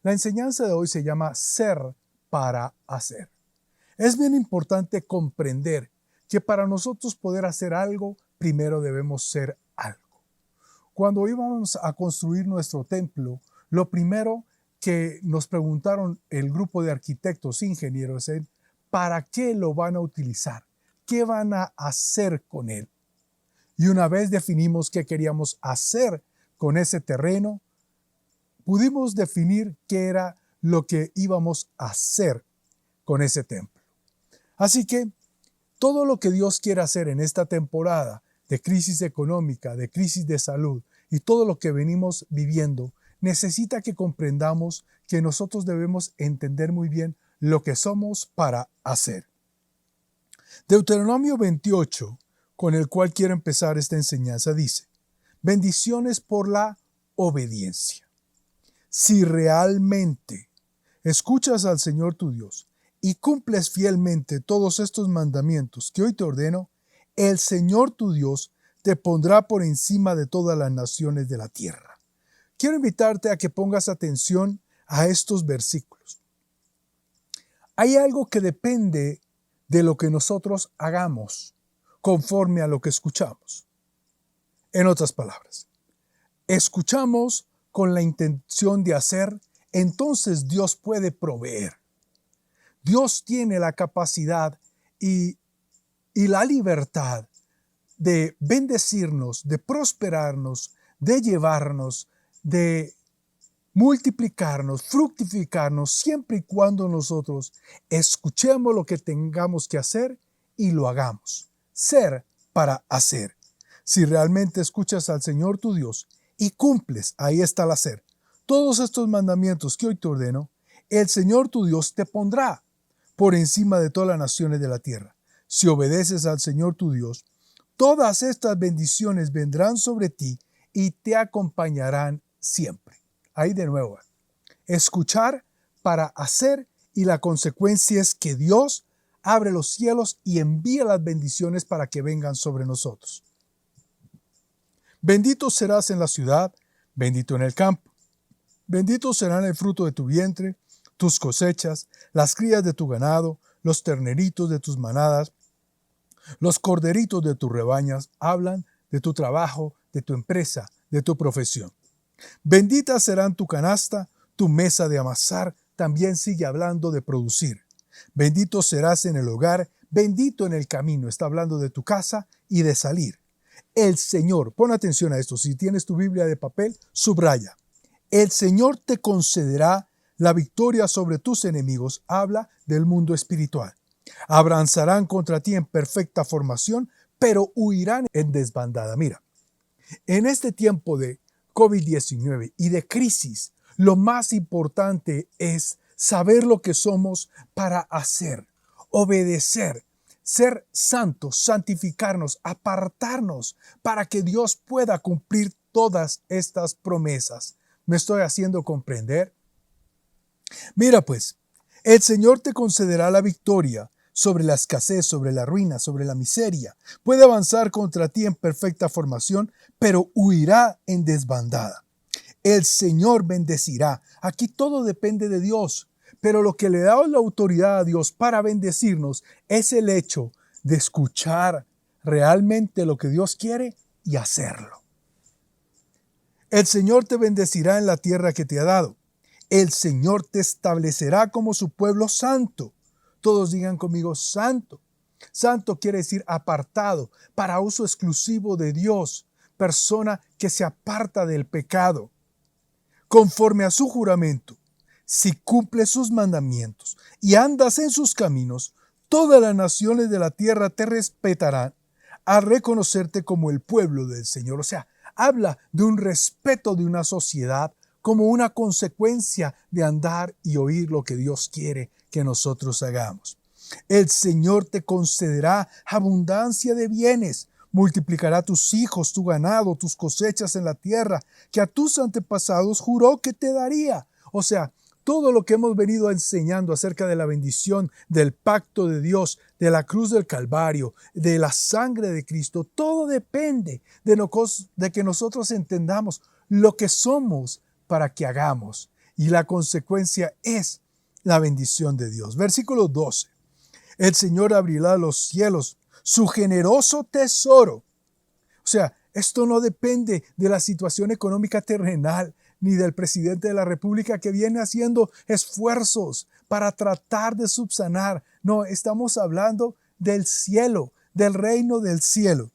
La enseñanza de hoy se llama Ser para Hacer. Es bien importante comprender que para nosotros poder hacer algo, primero debemos ser algo. Cuando íbamos a construir nuestro templo, lo primero que nos preguntaron el grupo de arquitectos, ingenieros, es ¿para qué lo van a utilizar? ¿Qué van a hacer con él? Y una vez definimos qué queríamos hacer con ese terreno, pudimos definir qué era lo que íbamos a hacer con ese templo. Así que todo lo que Dios quiere hacer en esta temporada de crisis económica, de crisis de salud y todo lo que venimos viviendo, necesita que comprendamos que nosotros debemos entender muy bien lo que somos para hacer. Deuteronomio 28, con el cual quiero empezar esta enseñanza, dice: bendiciones por la obediencia. Si realmente escuchas al Señor tu Dios y cumples fielmente todos estos mandamientos que hoy te ordeno, el Señor tu Dios te pondrá por encima de todas las naciones de la tierra. Quiero invitarte a que pongas atención a estos versículos. Hay algo que depende de lo que nosotros hagamos conforme a lo que escuchamos. En otras palabras, escuchamos con la intención de hacer, entonces Dios puede proveer. Dios tiene la capacidad y la libertad de bendecirnos, de prosperarnos, de llevarnos, de multiplicarnos, fructificarnos, siempre y cuando nosotros escuchemos lo que tengamos que hacer y lo hagamos. Ser para hacer. Si realmente escuchas al Señor tu Dios y cumples, ahí está el hacer, todos estos mandamientos que hoy te ordeno, el Señor tu Dios te pondrá por encima de todas las naciones de la tierra. Si obedeces al Señor tu Dios, todas estas bendiciones vendrán sobre ti y te acompañarán siempre. Ahí de nuevo, escuchar para hacer, y la consecuencia es que Dios abre los cielos y envía las bendiciones para que vengan sobre nosotros. Bendito serás en la ciudad, bendito en el campo. Bendito serán el fruto de tu vientre, tus cosechas, las crías de tu ganado, los terneritos de tus manadas, los corderitos de tus rebañas. Hablan de tu trabajo, de tu empresa, de tu profesión. Bendita serán tu canasta, tu mesa de amasar, también sigue hablando de producir. Bendito serás en el hogar, bendito en el camino, está hablando de tu casa y de salir. El Señor, pon atención a esto, si tienes tu Biblia de papel, subraya. El Señor te concederá la victoria sobre tus enemigos, habla del mundo espiritual. Avanzarán contra ti en perfecta formación, pero huirán en desbandada. Mira, en este tiempo de COVID-19 y de crisis, lo más importante es saber lo que somos para hacer, obedecer, ser santos, santificarnos, apartarnos para que Dios pueda cumplir todas estas promesas. ¿Me estoy haciendo comprender? Mira pues, el Señor te concederá la victoria sobre la escasez, sobre la ruina, sobre la miseria. Puede avanzar contra ti en perfecta formación, pero huirá en desbandada. El Señor bendecirá. Aquí todo depende de Dios, pero lo que le da la autoridad a Dios para bendecirnos es el hecho de escuchar realmente lo que Dios quiere y hacerlo. El Señor te bendecirá en la tierra que te ha dado. El Señor te establecerá como su pueblo santo. Todos digan conmigo, santo. Santo quiere decir apartado, para uso exclusivo de Dios, persona que se aparta del pecado. Conforme a su juramento, si cumples sus mandamientos y andas en sus caminos, todas las naciones de la tierra te respetarán al reconocerte como el pueblo del Señor. O sea, habla de un respeto de una sociedad como una consecuencia de andar y oír lo que Dios quiere que nosotros hagamos. El Señor te concederá abundancia de bienes, multiplicará tus hijos, tu ganado, tus cosechas en la tierra, que a tus antepasados juró que te daría. O sea, todo lo que hemos venido enseñando acerca de la bendición, del pacto de Dios, de la cruz del Calvario, de la sangre de Cristo, todo depende de que nosotros entendamos lo que somos para que hagamos. y la consecuencia es la bendición de Dios. Versículo 12. El Señor abrirá los cielos, su generoso tesoro. O sea, esto no depende de la situación económica terrenal ni del presidente de la República que viene haciendo esfuerzos para tratar de subsanar. No, estamos hablando del cielo, del reino del cielo.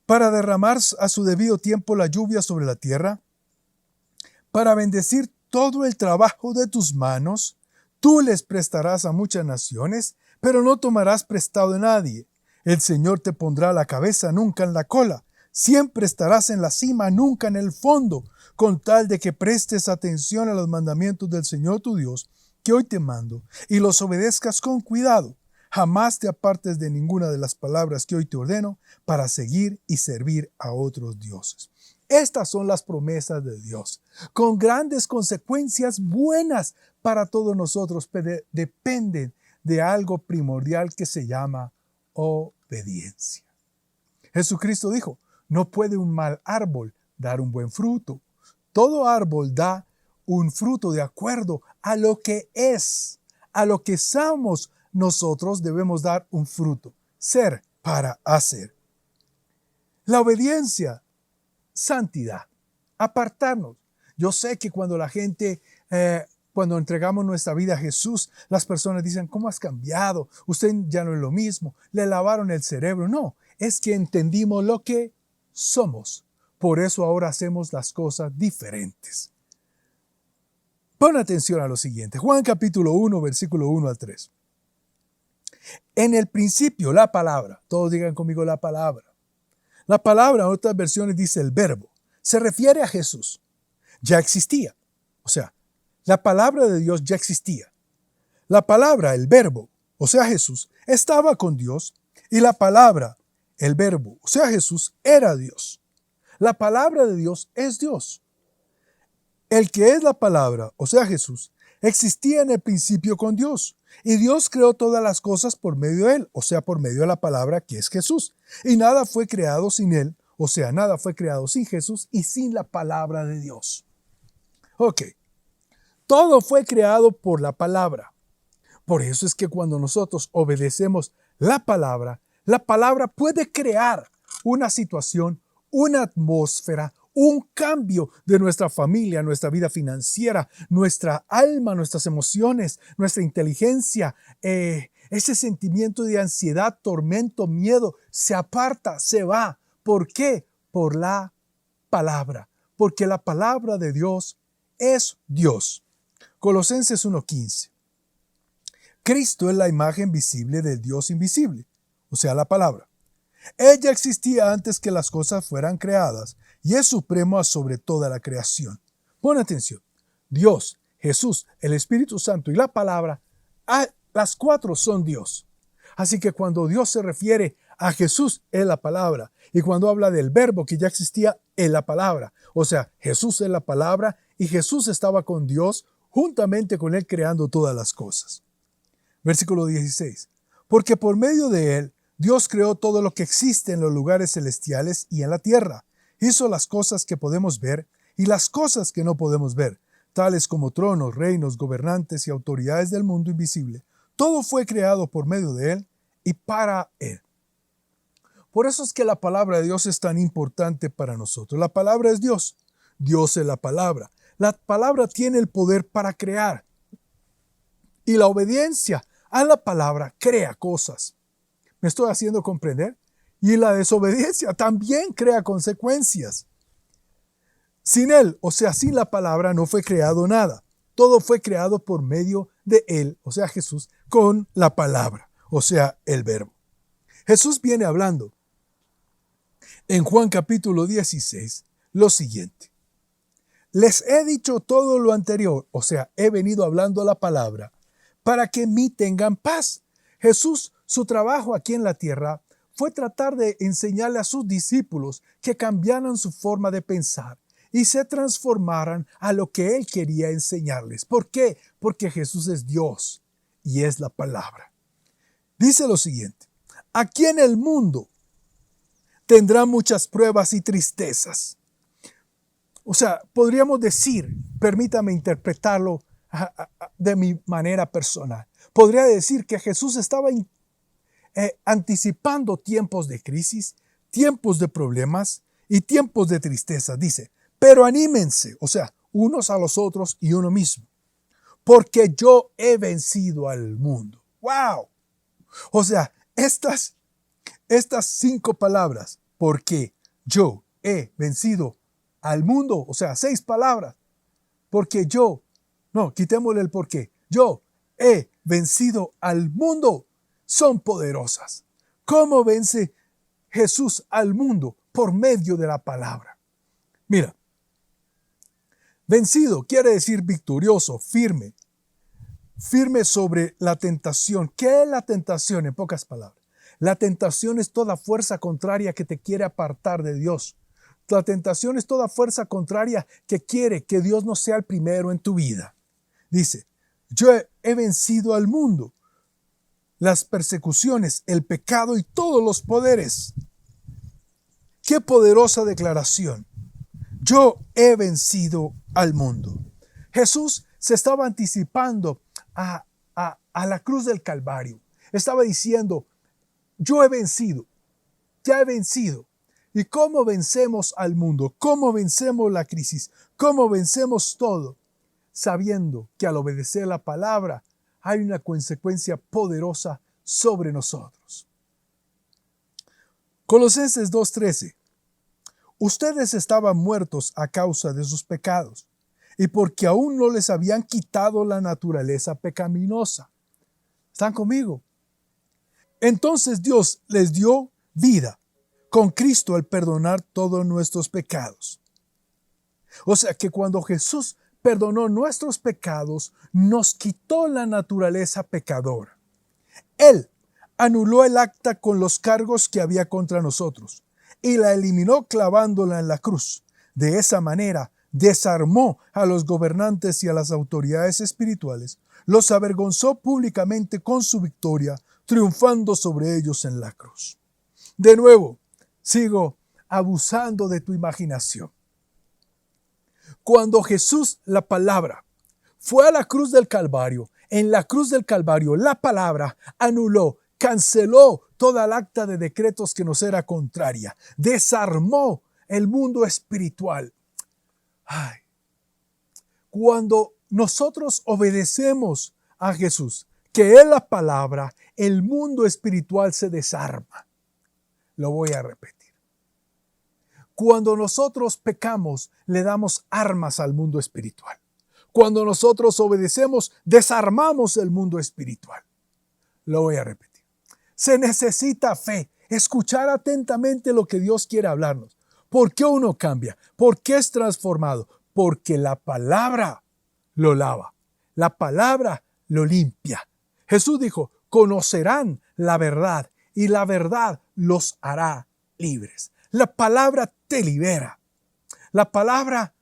Para derramar a su debido tiempo la lluvia sobre la tierra, para bendecir todo el trabajo de tus manos. Tú les prestarás a muchas naciones, pero no tomarás prestado de nadie. El Señor te pondrá la cabeza, nunca en la cola. Siempre estarás en la cima, nunca en el fondo, con tal de que prestes atención a los mandamientos del Señor tu Dios, que hoy te mando, y los obedezcas con cuidado. Jamás te apartes de ninguna de las palabras que hoy te ordeno para seguir y servir a otros dioses. Estas son las promesas de Dios, con grandes consecuencias buenas para todos nosotros, pero dependen de algo primordial que se llama obediencia. Jesucristo dijo, no puede un mal árbol dar un buen fruto. Todo árbol da un fruto de acuerdo a lo que es, a lo que somos. Nosotros debemos dar un fruto, ser para hacer. La obediencia, santidad, apartarnos. Yo sé que cuando la gente, cuando entregamos nuestra vida a Jesús, las personas dicen, ¿cómo has cambiado? Usted ya no es lo mismo, le lavaron el cerebro. No, es que entendimos lo que somos. Por eso ahora hacemos las cosas diferentes. Pon atención a lo siguiente. Juan capítulo 1, versículo 1 al 3. En el principio, la palabra. Todos digan conmigo la palabra. La palabra, en otras versiones dice el verbo. Se refiere a Jesús. Ya existía. O sea, la palabra de Dios ya existía. La palabra, el verbo, o sea Jesús, estaba con Dios y la palabra, el verbo, o sea Jesús, era Dios. La palabra de Dios es Dios. El que es la palabra, o sea Jesús, existía en el principio con Dios. Y Dios creó todas las cosas por medio de Él, o sea, por medio de la palabra que es Jesús. Y nada fue creado sin Él, o sea, nada fue creado sin Jesús y sin la palabra de Dios. Ok, todo fue creado por la palabra. Por eso es que cuando nosotros obedecemos la palabra puede crear una situación, una atmósfera, un cambio de nuestra familia, nuestra vida financiera, nuestra alma, nuestras emociones, nuestra inteligencia. Ese sentimiento de ansiedad, tormento, miedo, se aparta, se va. ¿Por qué? Por la palabra. Porque la palabra de Dios es Dios. Colosenses 1:15. Cristo es la imagen visible del Dios invisible, o sea, la palabra. Ella existía antes que las cosas fueran creadas y es supremo sobre toda la creación. Pon atención. Dios, Jesús, el Espíritu Santo y la palabra, las cuatro son Dios. Así que cuando Dios se refiere a Jesús, es la palabra. Y cuando habla del verbo que ya existía, es la palabra. O sea, Jesús es la palabra y Jesús estaba con Dios juntamente con Él creando todas las cosas. Versículo 16. Porque por medio de Él, Dios creó todo lo que existe en los lugares celestiales y en la tierra. Hizo las cosas que podemos ver y las cosas que no podemos ver, tales como tronos, reinos, gobernantes y autoridades del mundo invisible. Todo fue creado por medio de Él y para Él. Por eso es que la palabra de Dios es tan importante para nosotros. La palabra es Dios. Dios es la palabra. La palabra tiene el poder para crear. Y la obediencia a la palabra crea cosas. ¿Me estoy haciendo comprender? Y la desobediencia también crea consecuencias. Sin Él, o sea, sin la palabra, no fue creado nada. Todo fue creado por medio de Él, o sea, Jesús, con la palabra, o sea, el verbo. Jesús viene hablando en Juan capítulo 16 lo siguiente. Les he dicho todo lo anterior, o sea, he venido hablando la palabra, para que en mí tengan paz. Jesús, su trabajo aquí en la tierra fue tratar de enseñarle a sus discípulos que cambiaran su forma de pensar y se transformaran a lo que Él quería enseñarles. ¿Por qué? Porque Jesús es Dios y es la palabra. Dice lo siguiente, aquí en el mundo tendrán muchas pruebas y tristezas. O sea, podríamos decir, permítame interpretarlo de mi manera personal. Podría decir que Jesús estaba anticipando tiempos de crisis, tiempos de problemas y tiempos de tristeza. Dice, pero anímense, o sea, unos a los otros y uno mismo, porque yo he vencido al mundo. ¡Wow! O sea, estas 5 palabras, porque yo he vencido al mundo, o sea, 6 palabras, porque yo, no, quitémosle el porque, yo he vencido al mundo, son poderosas. ¿Cómo vence Jesús al mundo? Por medio de la palabra. Mira, vencido quiere decir victorioso, firme sobre la tentación. ¿Qué es la tentación en pocas palabras? La tentación es toda fuerza contraria que te quiere apartar de Dios. La tentación es toda fuerza contraria que quiere que Dios no sea el primero en tu vida. Dice, yo he vencido al mundo, las persecuciones, el pecado y todos los poderes. ¡Qué poderosa declaración! Yo he vencido al mundo. Jesús se estaba anticipando a la cruz del Calvario. Estaba diciendo, yo he vencido, ya he vencido. ¿Y cómo vencemos al mundo? ¿Cómo vencemos la crisis? ¿Cómo vencemos todo? Sabiendo que al obedecer la palabra hay una consecuencia poderosa sobre nosotros. Colosenses 2:13. Ustedes estaban muertos a causa de sus pecados y porque aún no les habían quitado la naturaleza pecaminosa. ¿Están conmigo? Entonces Dios les dio vida con Cristo al perdonar todos nuestros pecados. O sea que cuando Jesús perdonó nuestros pecados, nos quitó la naturaleza pecadora. Él anuló el acta con los cargos que había contra nosotros y la eliminó clavándola en la cruz. De esa manera desarmó a los gobernantes y a las autoridades espirituales, los avergonzó públicamente con su victoria, triunfando sobre ellos en la cruz. De nuevo, sigo abusando de tu imaginación. Cuando Jesús, la palabra, fue a la cruz del Calvario, en la cruz del Calvario, la palabra anuló, canceló toda el acta de decretos que nos era contraria, desarmó el mundo espiritual. Ay. Cuando nosotros obedecemos a Jesús, que es la palabra, el mundo espiritual se desarma. Lo voy a repetir. Cuando nosotros pecamos, le damos armas al mundo espiritual. Cuando nosotros obedecemos, desarmamos el mundo espiritual. Lo voy a repetir. Se necesita fe, escuchar atentamente lo que Dios quiere hablarnos. ¿Por qué uno cambia? ¿Por qué es transformado? Porque la palabra lo lava. La palabra lo limpia. Jesús dijo, conocerán la verdad y la verdad los hará libres. La palabra te libera. La palabra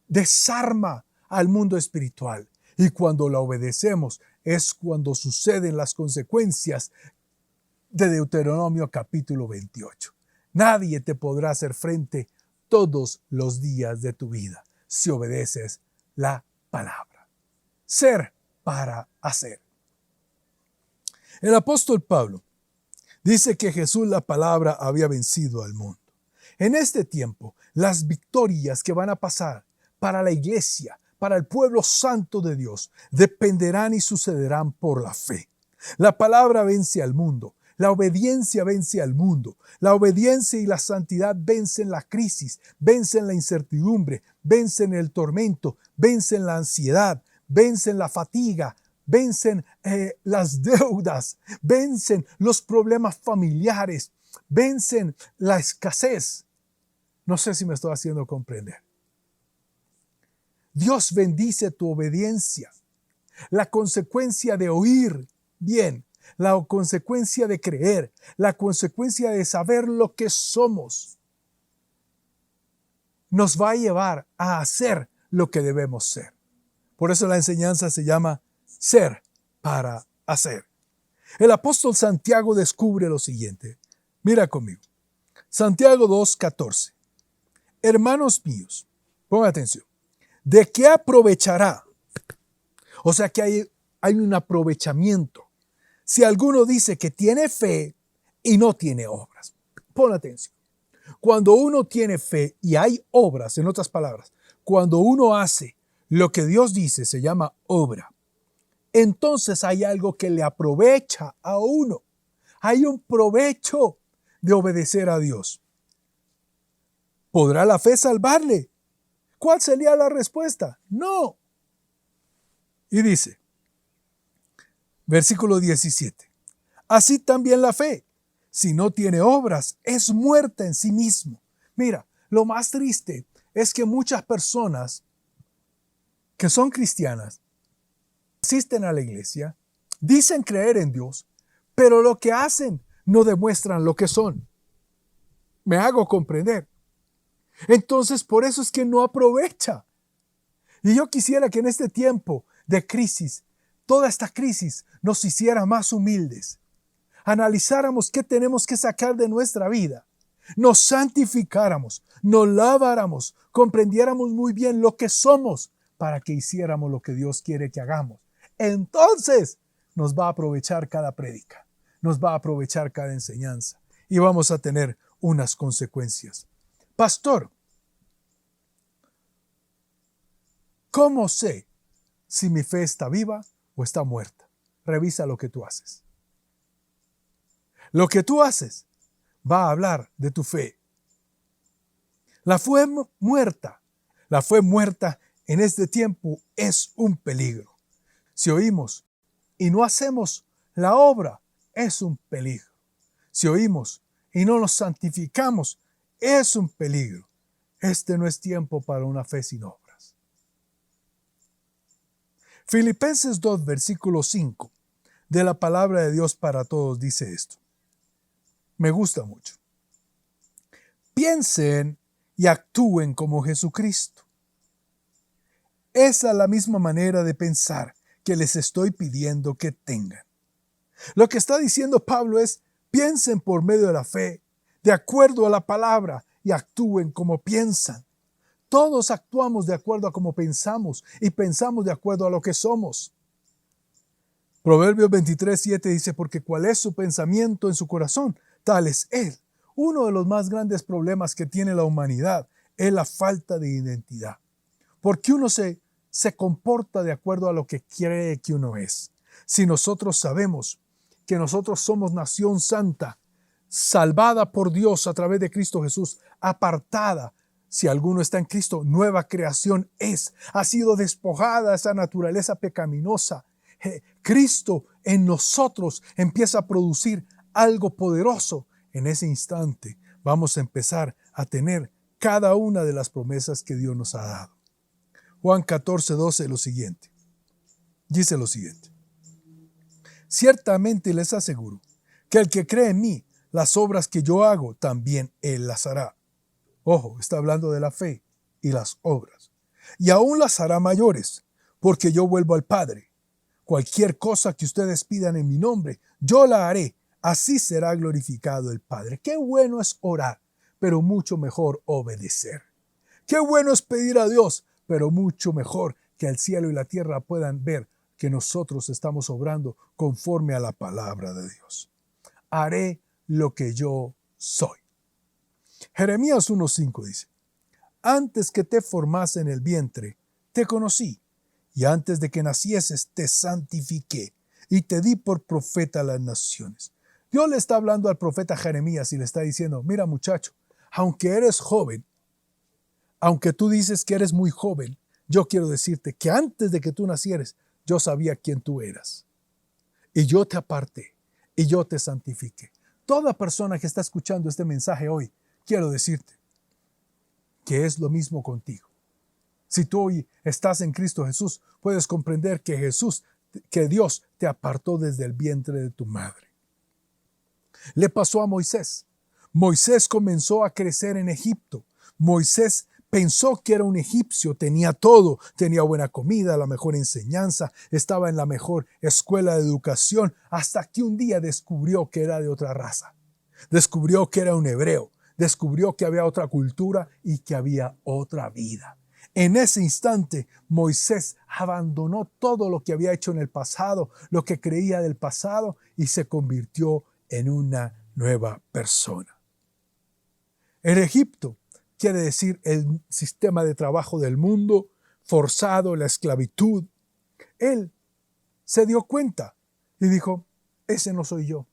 desarma al mundo espiritual. Y cuando la obedecemos es cuando suceden las consecuencias de Deuteronomio capítulo 28. Nadie te podrá hacer frente todos los días de tu vida si obedeces la palabra. Ser para hacer. El apóstol Pablo dice que Jesús, la palabra, había vencido al mundo. En este tiempo, las victorias que van a pasar para la iglesia, para el pueblo santo de Dios, dependerán y sucederán por la fe. La palabra vence al mundo. La obediencia vence al mundo. La obediencia y la santidad vencen la crisis, vencen la incertidumbre, vencen el tormento, vencen la ansiedad, vencen la fatiga, vencen las deudas, vencen los problemas familiares, vencen la escasez. No sé si me estoy haciendo comprender. Dios bendice tu obediencia. La consecuencia de oír bien, la consecuencia de creer, la consecuencia de saber lo que somos, nos va a llevar a hacer lo que debemos ser. Por eso la enseñanza se llama ser para hacer. El apóstol Santiago descubre lo siguiente. Mira conmigo. Santiago 2:14. Hermanos míos, Ponga atención. ¿De qué aprovechará? O sea que hay un aprovechamiento. Si alguno dice que tiene fe y no tiene obras. Pon atención. Cuando uno tiene fe y hay obras, en otras palabras, cuando uno hace lo que Dios dice, se llama obra. Entonces hay algo que le aprovecha a uno. Hay un provecho de obedecer a Dios. ¿Podrá la fe salvarle? ¿Cuál sería la respuesta? No. Y dice, versículo 17, así también la fe, si no tiene obras, es muerta en sí mismo. Mira, lo más triste es que muchas personas que son cristianas asisten a la iglesia, dicen creer en Dios, pero lo que hacen no demuestran lo que son. Me hago comprender. Entonces, por eso es que no aprovecha. Y yo quisiera que en este tiempo de crisis, toda esta crisis nos hiciera más humildes. Analizáramos qué tenemos que sacar de nuestra vida. Nos santificáramos, nos laváramos, comprendiéramos muy bien lo que somos para que hiciéramos lo que Dios quiere que hagamos. Entonces nos va a aprovechar cada prédica, nos va a aprovechar cada enseñanza y vamos a tener unas consecuencias. Pastor, ¿cómo sé si mi fe está viva o está muerta? Revisa lo que tú haces. Lo que tú haces va a hablar de tu fe. La fe muerta en este tiempo es un peligro. Si oímos y no hacemos la obra, es un peligro. Si oímos y no nos santificamos, es un peligro. Este no es tiempo para una fe sin obras. Filipenses 2, versículo 5 de la palabra de Dios para todos dice esto. Me gusta mucho. Piensen y actúen como Jesucristo. Esa es la misma manera de pensar que les estoy pidiendo que tengan. Lo que está diciendo Pablo es, piensen por medio de la fe, de acuerdo a la palabra, y actúen como piensan. Todos actuamos de acuerdo a cómo pensamos y pensamos de acuerdo a lo que somos. Proverbios 23:7 dice, porque cuál es su pensamiento en su corazón, tal es él. Uno de los más grandes problemas que tiene la humanidad es la falta de identidad. Porque uno se comporta de acuerdo a lo que cree que uno es. Si nosotros sabemos que nosotros somos nación santa, salvada por Dios a través de Cristo Jesús, apartada, si alguno está en Cristo, nueva creación es, ha sido despojada esa naturaleza pecaminosa. Cristo en nosotros empieza a producir algo poderoso. En ese instante vamos a empezar a tener cada una de las promesas que Dios nos ha dado. Juan 14:12 dice lo siguiente. Ciertamente les aseguro que el que cree en mí, las obras que yo hago, también él las hará. Ojo, está hablando de la fe y las obras. Y aún las hará mayores, porque yo vuelvo al Padre. Cualquier cosa que ustedes pidan en mi nombre, yo la haré. Así será glorificado el Padre. Qué bueno es orar, pero mucho mejor obedecer. Qué bueno es pedir a Dios, pero mucho mejor que el cielo y la tierra puedan ver que nosotros estamos obrando conforme a la palabra de Dios. Haré lo que yo soy. Jeremías 1:5 dice, antes que te formase en el vientre, te conocí, y antes de que nacieses te santifiqué, y te di por profeta a las naciones. Dios le está hablando al profeta Jeremías y le está diciendo, mira muchacho, aunque eres joven, aunque tú dices que eres muy joven, yo quiero decirte que antes de que tú nacieres, yo sabía quién tú eras. Y yo te aparté, y yo te santifiqué. Toda persona que está escuchando este mensaje hoy, quiero decirte que es lo mismo contigo. Si tú hoy estás en Cristo Jesús, puedes comprender que Dios te apartó desde el vientre de tu madre. Le pasó a Moisés. Moisés comenzó a crecer en Egipto. Moisés pensó que era un egipcio, tenía todo, tenía buena comida, la mejor enseñanza, estaba en la mejor escuela de educación, hasta que un día descubrió que era de otra raza. Descubrió que era un hebreo, descubrió que había otra cultura y que había otra vida. En ese instante, Moisés abandonó todo lo que había hecho en el pasado, lo que creía del pasado, y se convirtió en una nueva persona. En Egipto quiere decir el sistema de trabajo del mundo, forzado, la esclavitud. Él se dio cuenta y dijo, ese no soy yo.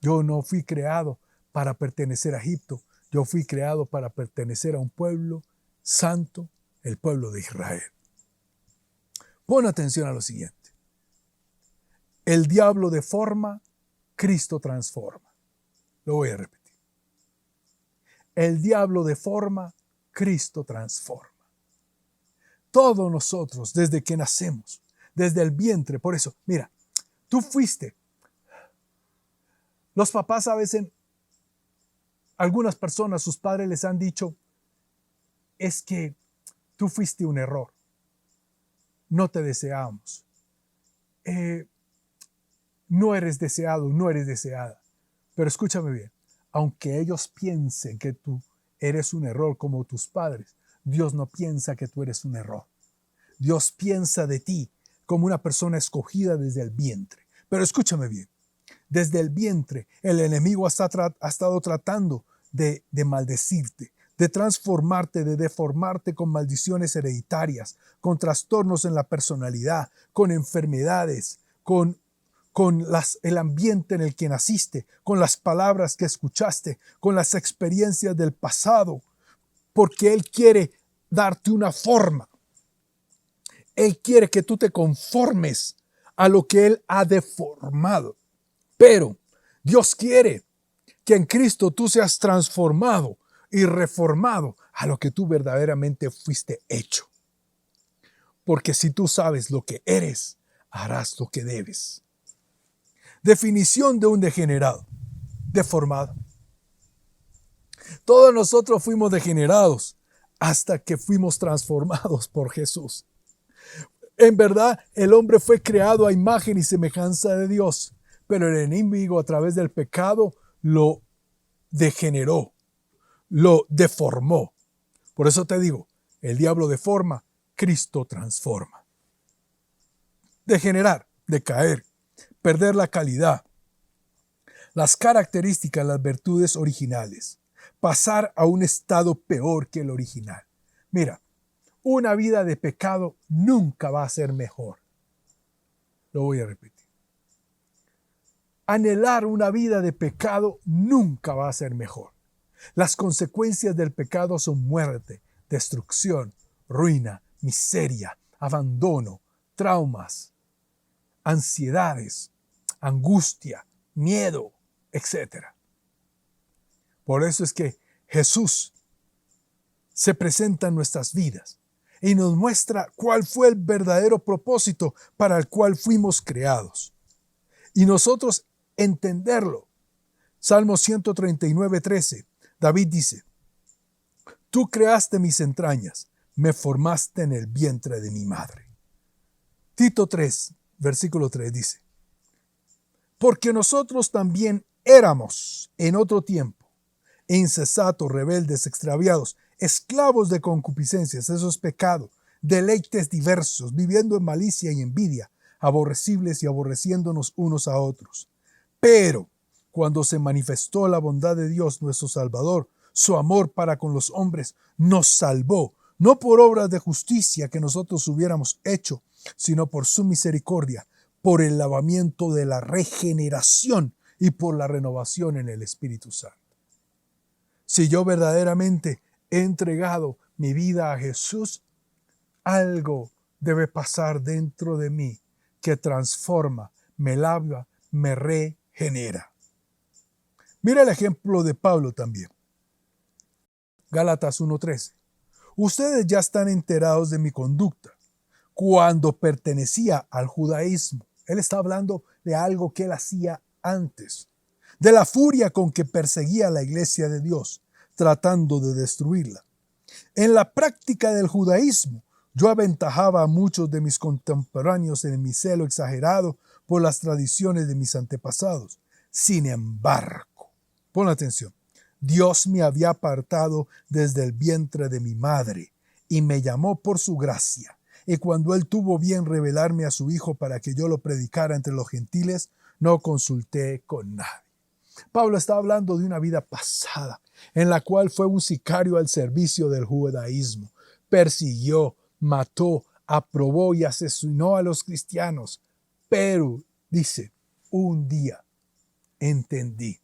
Yo no fui creado para pertenecer a Egipto. Yo fui creado para pertenecer a un pueblo santo, el pueblo de Israel. Pon atención a lo siguiente. El diablo deforma, Cristo transforma. Lo voy a repetir. El diablo deforma, Cristo transforma. Todos nosotros, desde que nacemos, desde el vientre, por eso, mira, tú fuiste. Los papás a veces, algunas personas, sus padres les han dicho, es que tú fuiste un error. No te deseamos. No eres deseado, no eres deseada. Pero escúchame bien, aunque ellos piensen que tú eres un error como tus padres, Dios no piensa que tú eres un error. Dios piensa de ti como una persona escogida desde el vientre. Pero escúchame bien, desde el vientre el enemigo ha estado tratando de maldecirte, de transformarte, de deformarte con maldiciones hereditarias, con trastornos en la personalidad, con enfermedades, con el ambiente en el que naciste, con las palabras que escuchaste, con las experiencias del pasado, porque Él quiere darte una forma. Él quiere que tú te conformes a lo que Él ha deformado. Pero Dios quiere que en Cristo tú seas transformado y reformado a lo que tú verdaderamente fuiste hecho. Porque si tú sabes lo que eres, harás lo que debes. Definición de un degenerado, deformado. Todos nosotros fuimos degenerados hasta que fuimos transformados por Jesús. En verdad, el hombre fue creado a imagen y semejanza de Dios, pero el enemigo a través del pecado lo degeneró, lo deformó. Por eso te digo, el diablo deforma, Cristo transforma. Degenerar, decaer, perder la calidad, las características, las virtudes originales, pasar a un estado peor que el original. Mira, una vida de pecado nunca va a ser mejor. Lo voy a repetir. Anhelar una vida de pecado nunca va a ser mejor. Las consecuencias del pecado son muerte, destrucción, ruina, miseria, abandono, traumas, ansiedades, angustia, miedo, etc. Por eso es que Jesús se presenta en nuestras vidas y nos muestra cuál fue el verdadero propósito para el cual fuimos creados. Y nosotros entenderlo. Salmo 139:13, David dice, tú creaste mis entrañas, me formaste en el vientre de mi madre. Tito 3, versículo 3 dice, porque nosotros también éramos en otro tiempo, insensatos, rebeldes, extraviados, esclavos de concupiscencias, eso es pecado, deleites diversos, viviendo en malicia y envidia, aborrecibles y aborreciéndonos unos a otros. Pero cuando se manifestó la bondad de Dios nuestro Salvador, su amor para con los hombres, nos salvó, no por obras de justicia que nosotros hubiéramos hecho, sino por su misericordia, por el lavamiento de la regeneración y por la renovación en el Espíritu Santo. Si yo verdaderamente he entregado mi vida a Jesús, algo debe pasar dentro de mí que transforma, me lava, me regenera. Mira el ejemplo de Pablo también. Gálatas 1:13. Ustedes ya están enterados de mi conducta cuando pertenecía al judaísmo. Él está hablando de algo que él hacía antes, de la furia con que perseguía a la iglesia de Dios, tratando de destruirla. En la práctica del judaísmo, yo aventajaba a muchos de mis contemporáneos en mi celo exagerado por las tradiciones de mis antepasados. Sin embargo, pon atención, Dios me había apartado desde el vientre de mi madre y me llamó por su gracia. Y cuando él tuvo bien revelarme a su Hijo para que yo lo predicara entre los gentiles, no consulté con nadie. Pablo está hablando de una vida pasada, en la cual fue un sicario al servicio del judaísmo. Persiguió, mató, aprobó y asesinó a los cristianos. Pero, dice, un día entendí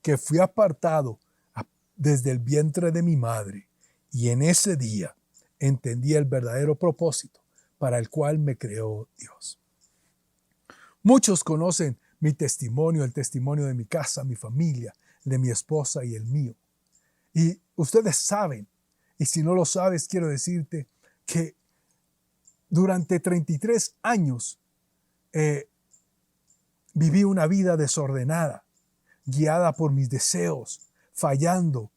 que fui apartado desde el vientre de mi madre, y en ese día entendí el verdadero propósito para el cual me creó Dios. Muchos conocen mi testimonio, el testimonio de mi casa, mi familia, de mi esposa y el mío. Y ustedes saben, y si no lo sabes, quiero decirte que durante 33 años viví una vida desordenada, guiada por mis deseos, fallando,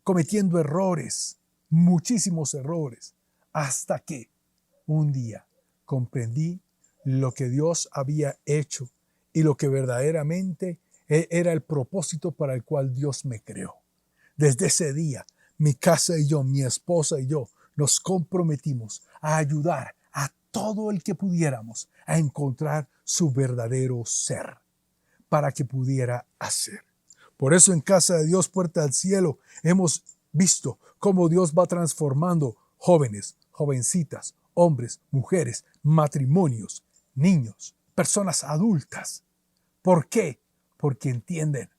cometiendo errores, muchísimos errores, hasta que un día comprendí lo que Dios había hecho y lo que verdaderamente era el propósito para el cual Dios me creó. Desde ese día, mi casa y yo, mi esposa y yo, nos comprometimos a ayudar a todo el que pudiéramos a encontrar su verdadero ser para que pudiera hacer. Por eso en Casa de Dios, Puerta al Cielo, hemos visto cómo Dios va transformando jóvenes, jovencitas, hombres, mujeres, matrimonios, niños, personas adultas. ¿Por qué? Porque entienden,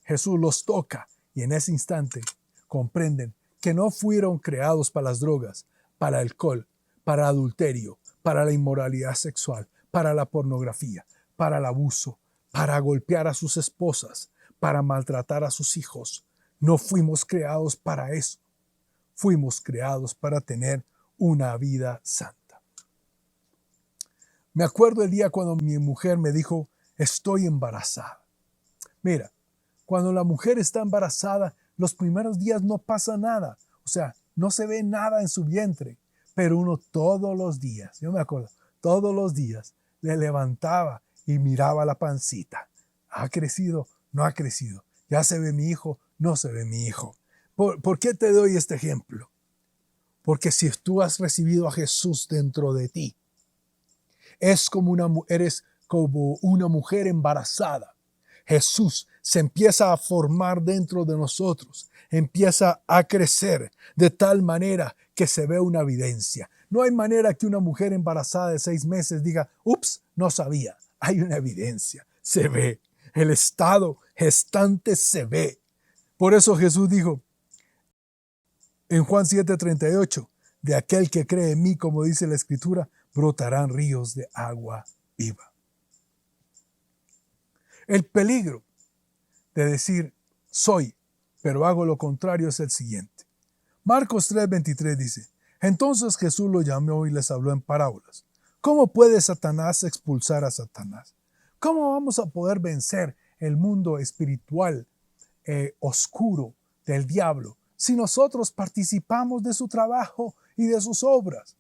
Jesús los toca y en ese instante comprenden que no fueron creados para las drogas, para el alcohol, para adulterio, para la inmoralidad sexual, para la pornografía, para el abuso, para golpear a sus esposas, para maltratar a sus hijos. No fuimos creados para eso. Fuimos creados para tener una vida santa. Me acuerdo el día cuando mi mujer me dijo, estoy embarazada. Mira, cuando la mujer está embarazada, los primeros días no pasa nada. O sea, no se ve nada en su vientre. Pero uno todos los días, yo me acuerdo, todos los días le levantaba y miraba la pancita. ¿Ha crecido? No ha crecido. ¿Ya se ve mi hijo? No se ve mi hijo. ¿Por qué te doy este ejemplo? Porque si tú has recibido a Jesús dentro de ti, eres como una mujer embarazada. Jesús se empieza a formar dentro de nosotros, empieza a crecer de tal manera que se ve una evidencia. No hay manera que una mujer embarazada de 6 meses diga, ups, no sabía. Hay una evidencia, se ve. El estado gestante se ve. Por eso Jesús dijo en Juan 7:38, de aquel que cree en mí, como dice la Escritura, brotarán ríos de agua viva. El peligro de decir soy, pero hago lo contrario es el siguiente. Marcos 3:23 dice, entonces Jesús lo llamó y les habló en parábolas. ¿Cómo puede Satanás expulsar a Satanás? ¿Cómo vamos a poder vencer el mundo espiritual oscuro del diablo si nosotros participamos de su trabajo y de sus obras?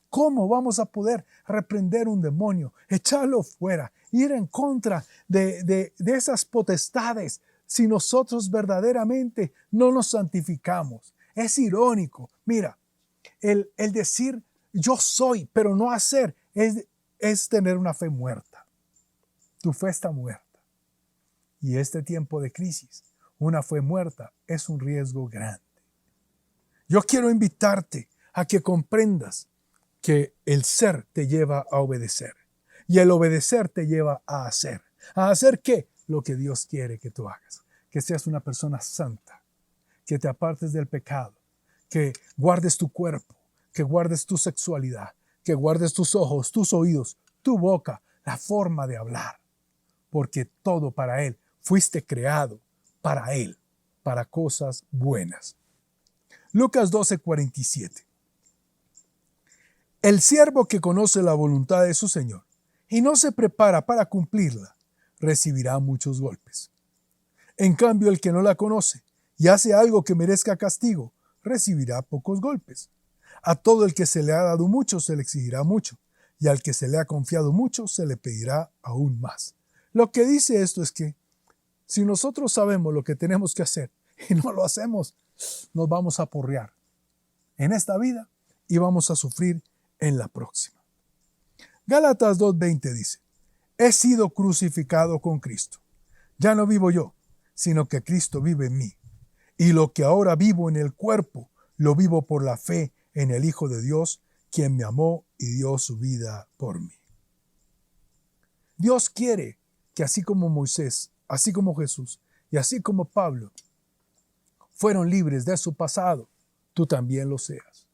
¿Cómo vamos a poder reprender un demonio, echarlo fuera, ir en contra de esas potestades si nosotros verdaderamente no nos santificamos? Es irónico. Mira, el decir yo soy, pero no hacer, es tener una fe muerta. Tu fe está muerta. Y este tiempo de crisis, una fe muerta es un riesgo grande. Yo quiero invitarte a que comprendas que el ser te lleva a obedecer y el obedecer te lleva a hacer. ¿A hacer qué? Lo que Dios quiere que tú hagas. Que seas una persona santa, que te apartes del pecado, que guardes tu cuerpo, que guardes tu sexualidad, que guardes tus ojos, tus oídos, tu boca, la forma de hablar. Porque todo para Él, fuiste creado para Él, para cosas buenas. Lucas 12:47. El siervo que conoce la voluntad de su Señor y no se prepara para cumplirla, recibirá muchos golpes. En cambio, el que no la conoce y hace algo que merezca castigo, recibirá pocos golpes. A todo el que se le ha dado mucho, se le exigirá mucho, y al que se le ha confiado mucho, se le pedirá aún más. Lo que dice esto es que si nosotros sabemos lo que tenemos que hacer y no lo hacemos, nos vamos a porrear en esta vida y vamos a sufrir en la próxima. Gálatas 2:20 dice: he sido crucificado con Cristo. Ya no vivo yo, sino que Cristo vive en mí. Y lo que ahora vivo en el cuerpo, lo vivo por la fe en el Hijo de Dios, quien me amó y dio su vida por mí. Dios quiere que así como Moisés, así como Jesús y así como Pablo fueron libres de su pasado, tú también lo seas.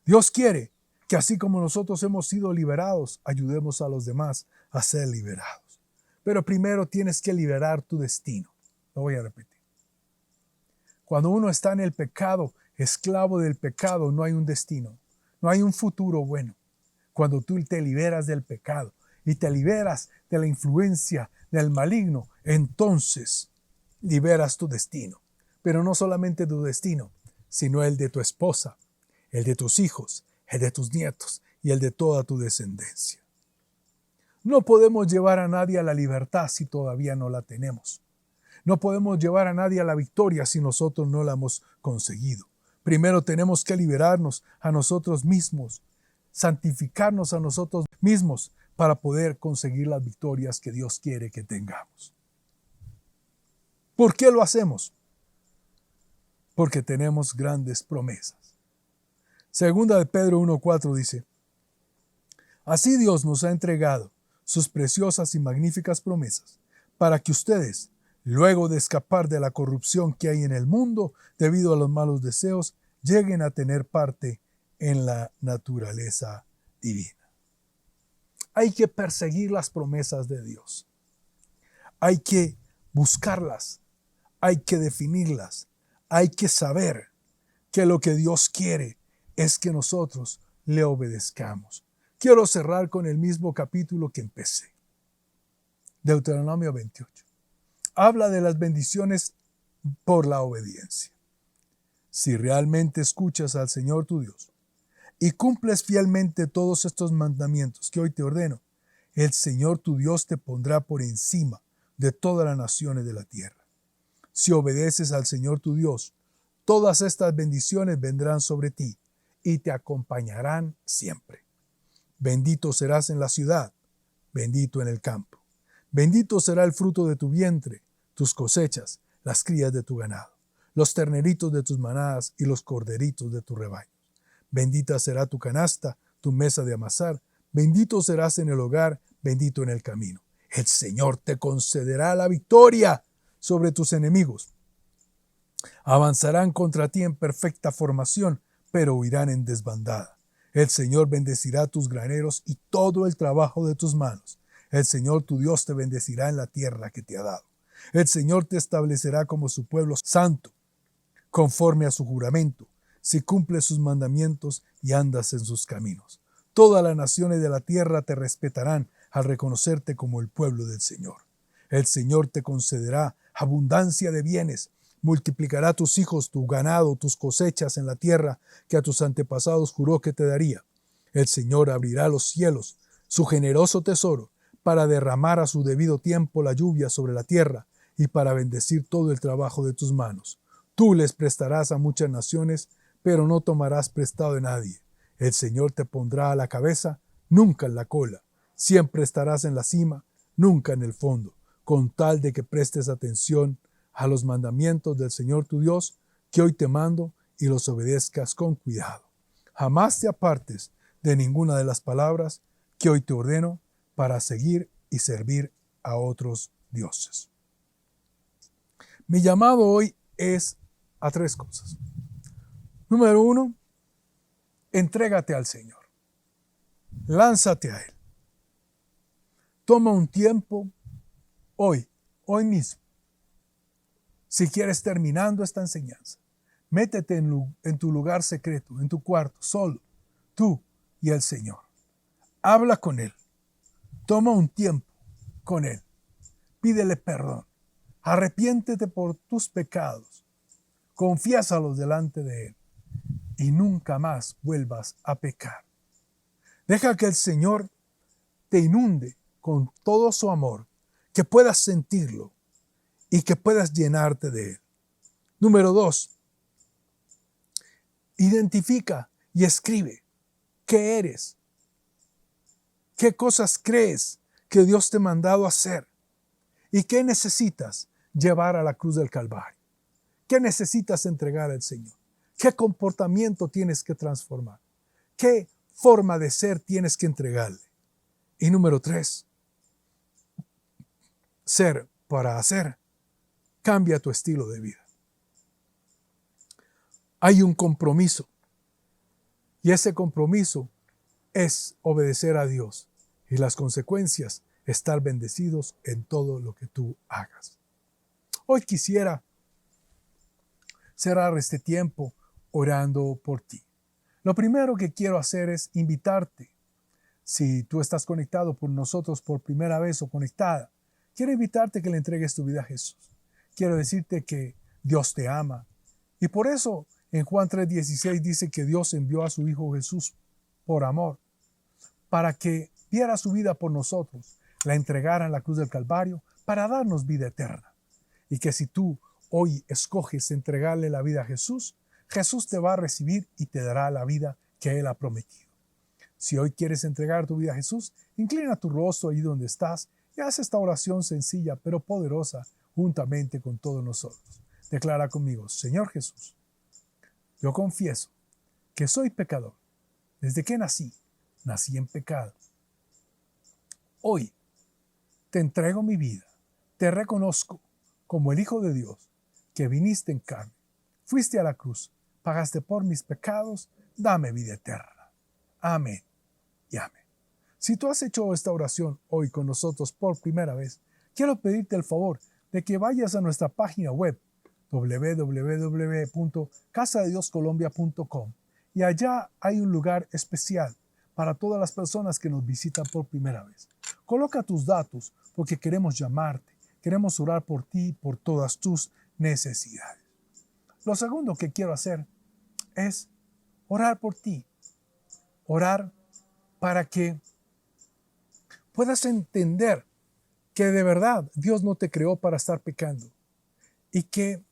Dios quiere que así como nosotros hemos sido liberados, ayudemos a los demás a ser liberados. Pero primero tienes que liberar tu destino. Lo voy a repetir. Cuando uno está en el pecado, esclavo del pecado, no hay un destino, no hay un futuro bueno. Cuando tú te liberas del pecado y te liberas de la influencia del maligno, entonces liberas tu destino. Pero no solamente tu destino, sino el de tu esposa, el de tus hijos, el de tus nietos y el de toda tu descendencia. No podemos llevar a nadie a la libertad si todavía no la tenemos. No podemos llevar a nadie a la victoria si nosotros no la hemos conseguido. Primero tenemos que liberarnos a nosotros mismos, santificarnos a nosotros mismos para poder conseguir las victorias que Dios quiere que tengamos. ¿Por qué lo hacemos? Porque tenemos grandes promesas. Segunda de Pedro 1:4 dice: así Dios nos ha entregado sus preciosas y magníficas promesas para que ustedes, luego de escapar de la corrupción que hay en el mundo debido a los malos deseos, lleguen a tener parte en la naturaleza divina. Hay que perseguir las promesas de Dios. Hay que buscarlas. Hay que definirlas. Hay que saber que lo que Dios quiere es que nosotros le obedezcamos. Quiero cerrar con el mismo capítulo que empecé. Deuteronomio 28. Habla de las bendiciones por la obediencia. Si realmente escuchas al Señor tu Dios y cumples fielmente todos estos mandamientos que hoy te ordeno, el Señor tu Dios te pondrá por encima de todas las naciones de la tierra. Si obedeces al Señor tu Dios, todas estas bendiciones vendrán sobre ti y te acompañarán siempre. Bendito serás en la ciudad, bendito en el campo. Bendito será el fruto de tu vientre, tus cosechas, las crías de tu ganado, los terneritos de tus manadas y los corderitos de tu rebaño. Bendita será tu canasta, tu mesa de amasar. Bendito serás en el hogar, bendito en el camino. El Señor te concederá la victoria sobre tus enemigos. Avanzarán contra ti en perfecta formación, pero huirán en desbandada. El Señor bendecirá tus graneros y todo el trabajo de tus manos. El Señor tu Dios te bendecirá en la tierra que te ha dado. El Señor te establecerá como su pueblo santo, conforme a su juramento, si cumples sus mandamientos y andas en sus caminos. Todas las naciones de la tierra te respetarán al reconocerte como el pueblo del Señor. El Señor te concederá abundancia de bienes, multiplicará tus hijos, tu ganado, tus cosechas en la tierra que a tus antepasados juró que te daría. El Señor abrirá los cielos, su generoso tesoro, para derramar a su debido tiempo la lluvia sobre la tierra y para bendecir todo el trabajo de tus manos. Tú les prestarás a muchas naciones, pero no tomarás prestado de nadie. El Señor te pondrá a la cabeza, nunca en la cola. Siempre estarás en la cima, nunca en el fondo, con tal de que prestes atención a los mandamientos del Señor tu Dios, que hoy te mando, y los obedezcas con cuidado. Jamás te apartes de ninguna de las palabras que hoy te ordeno para seguir y servir a otros dioses. Mi llamado hoy es a 3 cosas. Número 1, entrégate al Señor. Lánzate a Él. Toma un tiempo hoy mismo. Si quieres, terminando esta enseñanza, métete en tu lugar secreto, en tu cuarto, solo, tú y el Señor. Habla con Él. Toma un tiempo con Él. Pídele perdón. Arrepiéntete por tus pecados. Confiésalos delante de Él. Y nunca más vuelvas a pecar. Deja que el Señor te inunde con todo su amor, que puedas sentirlo y que puedas llenarte de Él. Número 2, Identifica y escribe qué eres, qué cosas crees que Dios te ha mandado a hacer y qué necesitas llevar a la cruz del Calvario. ¿Qué necesitas entregar al Señor? ¿Qué comportamiento tienes que transformar? ¿Qué forma de ser tienes que entregarle? Y número 3, ser para hacer. Cambia tu estilo de vida. Hay un compromiso y ese compromiso es obedecer a Dios y las consecuencias, estar bendecidos en todo lo que tú hagas. Hoy quisiera cerrar este tiempo orando por ti. Lo primero que quiero hacer es invitarte. Si tú estás conectado por nosotros por primera vez o conectada, quiero invitarte que le entregues tu vida a Jesús. Quiero decirte que Dios te ama. Y por eso en Juan 3:16 dice que Dios envió a su Hijo Jesús por amor, para que diera su vida por nosotros, la entregara en la cruz del Calvario para darnos vida eterna. Y que si tú hoy escoges entregarle la vida a Jesús, Jesús te va a recibir y te dará la vida que Él ha prometido. Si hoy quieres entregar tu vida a Jesús, inclina tu rostro ahí donde estás y haz esta oración sencilla pero poderosa juntamente con todos nosotros. Declara conmigo: Señor Jesús, yo confieso que soy pecador. Desde que nací en pecado. Hoy te entrego mi vida. Te reconozco como el Hijo de Dios, que viniste en carne, fuiste a la cruz, pagaste por mis pecados, dame vida eterna. Amén y amén. Si tú has hecho esta oración hoy con nosotros por primera vez, quiero pedirte el favor de que vayas a nuestra página web www.casadedioscolombia.com y allá hay un lugar especial para todas las personas que nos visitan por primera vez. Coloca tus datos porque queremos llamarte, queremos orar por ti y por todas tus necesidades. Lo segundo que quiero hacer es orar por ti, orar para que puedas entender que de verdad Dios no te creó para estar pecando y que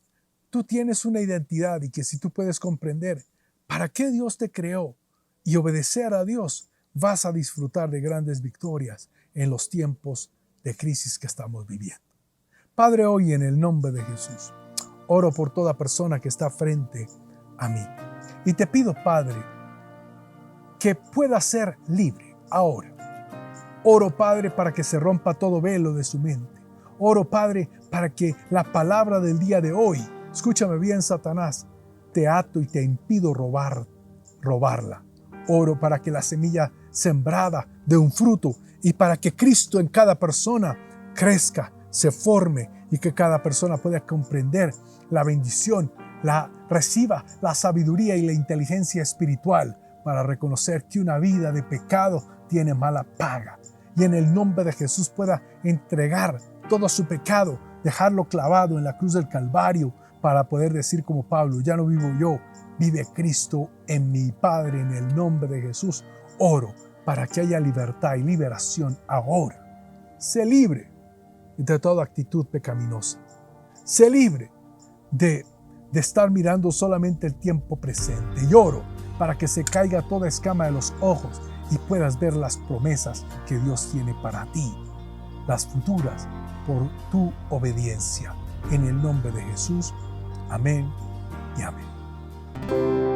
tú tienes una identidad y que si tú puedes comprender para qué Dios te creó y obedecer a Dios, vas a disfrutar de grandes victorias en los tiempos de crisis que estamos viviendo. Padre, hoy en el nombre de Jesús, oro por toda persona que está frente a mí. Y te pido, Padre, que pueda ser libre ahora. Oro, Padre, para que se rompa todo velo de su mente. Oro, Padre, para que la palabra del día de hoy, escúchame bien, Satanás, te ato y te impido robarla. Oro para que la semilla sembrada dé un fruto y para que Cristo en cada persona crezca, se forme y que cada persona pueda comprender la bendición, reciba la sabiduría y la inteligencia espiritual para reconocer que una vida de pecado tiene mala paga. Y en el nombre de Jesús pueda entregar todo su pecado, dejarlo clavado en la cruz del Calvario para poder decir como Pablo: ya no vivo yo, vive Cristo en mi. Padre, en el nombre de Jesús, oro para que haya libertad y liberación ahora. Sé libre de toda actitud pecaminosa. Sé libre de estar mirando solamente el tiempo presente. Y oro para que se caiga toda escama de los ojos y puedas ver las promesas que Dios tiene para ti, las futuras, por tu obediencia. En el nombre de Jesús, amén y amén.